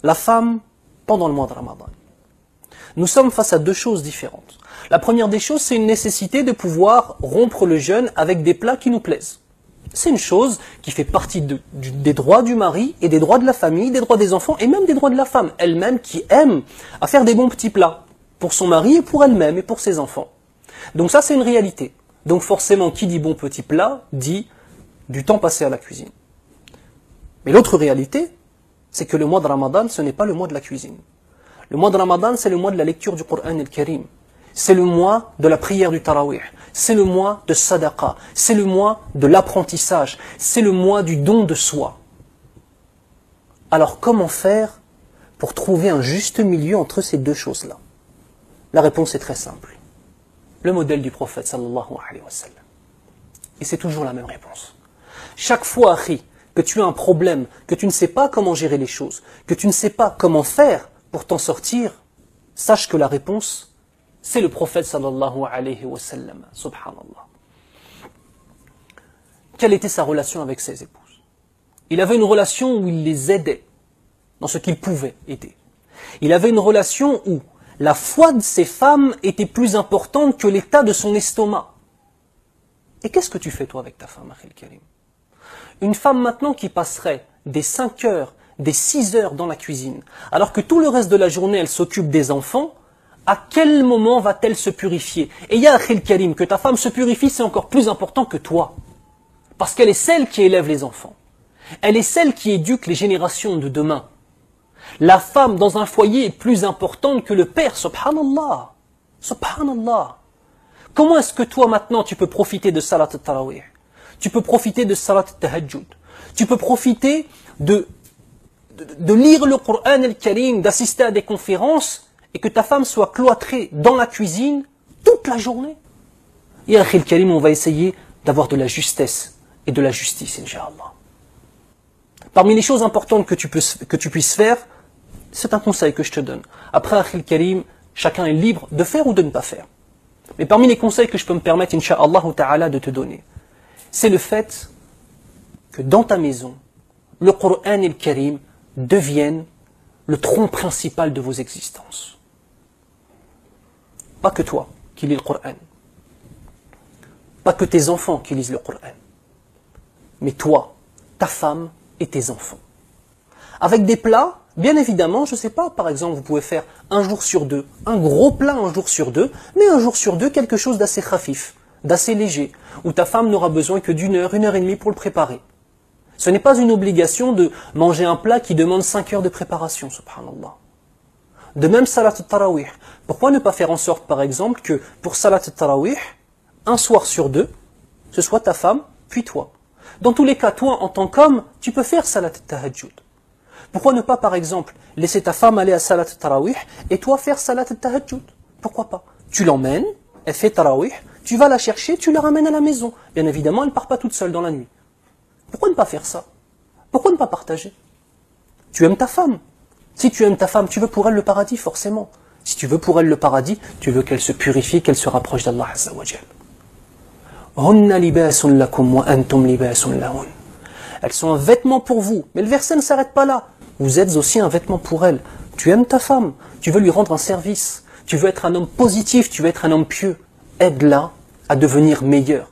la femme pendant le mois de Ramadan. Nous sommes face à deux choses différentes. La première des choses, c'est une nécessité de pouvoir rompre le jeûne avec des plats qui nous plaisent. C'est une chose qui fait partie des droits du mari et des droits de la famille, des droits des enfants et même des droits de la femme elle-même qui aime à faire des bons petits plats pour son mari et pour elle-même et pour ses enfants. Donc ça, c'est une réalité. Donc forcément, qui dit bon petit plat, dit du temps passé à la cuisine. Mais l'autre réalité, c'est que le mois de Ramadan, ce n'est pas le mois de la cuisine. Le mois de Ramadan, c'est le mois de la lecture du Coran al-Karim. C'est le mois de la prière du Tarawih. C'est le mois de Sadaqa. C'est le mois de l'apprentissage. C'est le mois du don de soi. Alors comment faire pour trouver un juste milieu entre ces deux choses-là? La réponse est très simple. Le modèle du prophète sallallahu alayhi wa sallam. Et c'est toujours la même réponse. Chaque fois, Akhi, que tu as un problème, que tu ne sais pas comment gérer les choses, que tu ne sais pas comment faire pour t'en sortir, sache que la réponse, c'est le prophète sallallahu alayhi wa sallam. Subhanallah. Quelle était sa relation avec ses épouses? Il avait une relation où il les aidait dans ce qu'il pouvait aider. Il avait une relation où la foi de ses femmes était plus importante que l'état de son estomac. Et qu'est-ce que tu fais toi avec ta femme, Akhil Karim? Une femme maintenant qui passerait des 5 heures, des 6 heures dans la cuisine, alors que tout le reste de la journée elle s'occupe des enfants, à quel moment va-t-elle se purifier? Et ya Akhil Karim, que ta femme se purifie, c'est encore plus important que toi. Parce qu'elle est celle qui élève les enfants. Elle est celle qui éduque les générations de demain. La femme dans un foyer est plus importante que le père, subhanallah. Subhanallah. Comment est-ce que toi maintenant tu peux profiter de salat al-tarawih? Tu peux profiter de salat al-tahajjud. Tu peux profiter de lire le Coran al-Karim, d'assister à des conférences et que ta femme soit cloîtrée dans la cuisine toute la journée. Et Akhi al-Karim, on va essayer d'avoir de la justesse et de la justice, Inch'Allah. Parmi les choses importantes que tu puisses faire, c'est un conseil que je te donne. Après, Akhi al-Karim, chacun est libre de faire ou de ne pas faire. Mais parmi les conseils que je peux me permettre, Inch'Allah ta'ala, de te donner, c'est le fait que dans ta maison, le Coran al-Karim devienne le tronc principal de vos existences. Pas que toi qui lis le Coran. Pas que tes enfants qui lisent le Coran. Mais toi, ta femme et tes enfants. Avec des plats, bien évidemment, je ne sais pas, par exemple, vous pouvez faire un jour sur deux, un gros plat un jour sur deux, mais un jour sur deux, quelque chose d'assez khafif, d'assez léger, où ta femme n'aura besoin que d'une heure et demie pour le préparer. Ce n'est pas une obligation de manger un plat qui demande 5 heures de préparation, subhanallah. De même, salat al-tarawih. Pourquoi ne pas faire en sorte, par exemple, que pour salat al-tarawih, un soir sur deux, ce soit ta femme, puis toi. Dans tous les cas, toi, en tant qu'homme, tu peux faire salat al-tahajjud. Pourquoi ne pas, par exemple, laisser ta femme aller à salat al-tarawih et toi faire salat al-tahajjud? Pourquoi pas? Tu l'emmènes, elle fait tarawih, tu vas la chercher, tu la ramènes à la maison. Bien évidemment, elle ne part pas toute seule dans la nuit. Pourquoi ne pas faire ça? Pourquoi ne pas partager? Tu aimes ta femme. Si tu aimes ta femme, tu veux pour elle le paradis, forcément. Si tu veux pour elle le paradis, tu veux qu'elle se purifie, qu'elle se rapproche d'Allah Azza wa Jal. Hunna libasun lakum wa antum libasun lahun. Elles sont un vêtement pour vous. Mais le verset ne s'arrête pas là. Vous êtes aussi un vêtement pour elle. Tu aimes ta femme. Tu veux lui rendre un service. Tu veux être un homme positif. Tu veux être un homme pieux. Aide-la à devenir meilleure.